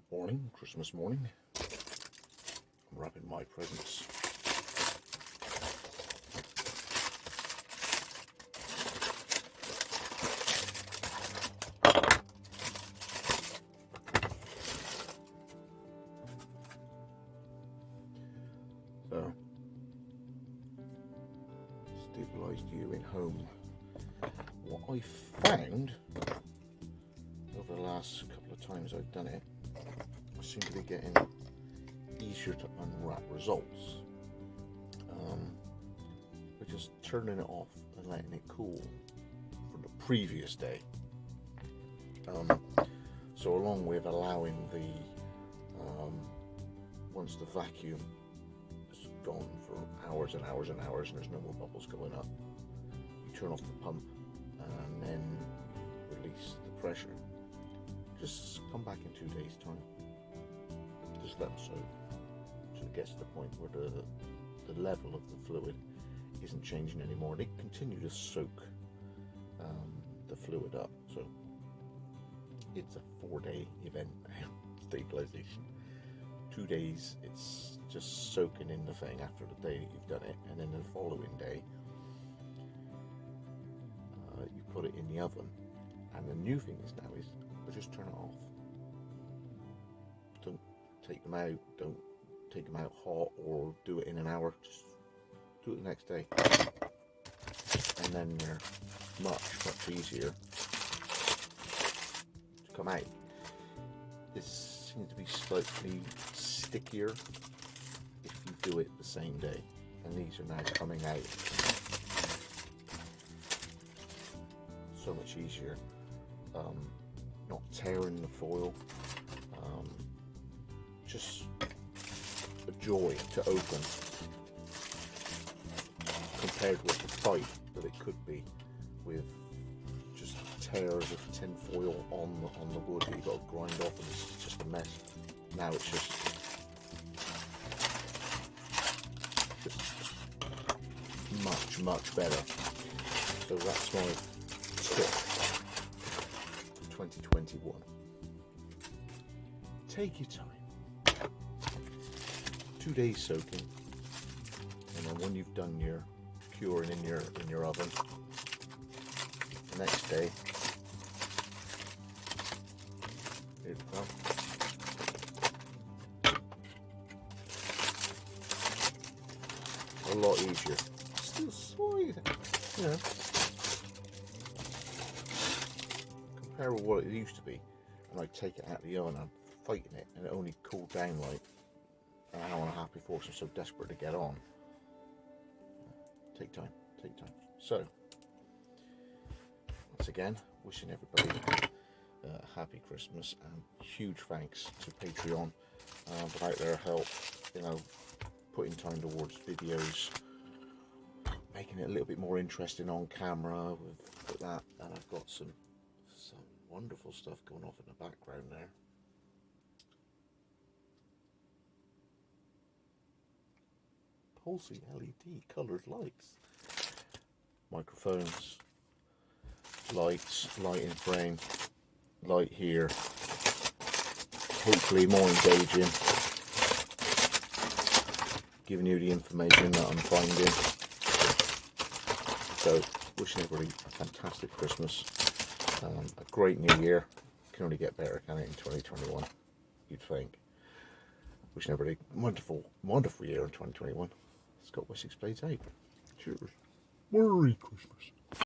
Morning, Christmas morning. I'm wrapping my presents. So, stabilised you in home. What I found over the last couple of times I've done it, I seem to be getting easier to unwrap results. We're just turning it off and letting it cool for the previous day. So along with allowing the once the vacuum is gone for hours and hours and hours and there's no more bubbles going up, you turn off the pump and then release the pressure. Just come back in 2 days' time. Just let them soak so it gets to the point where the level of the fluid isn't changing anymore. They continue to soak the fluid up. So it's a 4-day event, stabilization. 2 days it's just soaking in the thing after the day that you've done it, and then the following day you put it in the oven. And the new thing is now is just turn it off. Don't take them out. Don't take them out hot or do it in an hour. Just do it the next day, and then they're much easier to come out. This seems to be slightly stickier if you do it the same day, and these are now coming out so much easier. Not tearing the foil, just a joy to open compared with the fight that it could be with just tears of tin foil on the wood that you've got to grind off, and it's just a mess. Now it's just much better. So that's my tip. 2021. Take your time. 2 days soaking, and then when you've done your curing in your oven, the next day, here we go. A lot easier. Still sweet, you know. Compare with what it used to be, and I take it out of the oven, I'm fighting it, and it only cooled down like an hour and a half before, so I'm so desperate to get on. Take time, take time. So, once again, wishing everybody a happy Christmas, and huge thanks to Patreon. Without their help, you know, putting time towards videos, making it a little bit more interesting on camera with that, and I've got some wonderful stuff going off in the background there. Pulsing LED coloured lights, microphones, lights, lighting frame, light here, hopefully more engaging, giving you the information that I'm finding. So wishing everybody a fantastic Christmas. A great new year. Can only get better, can it, in 2021, you'd think. Wishing everybody a wonderful year in 2021. Scott Wessex Blades out. Cheers. Merry Christmas.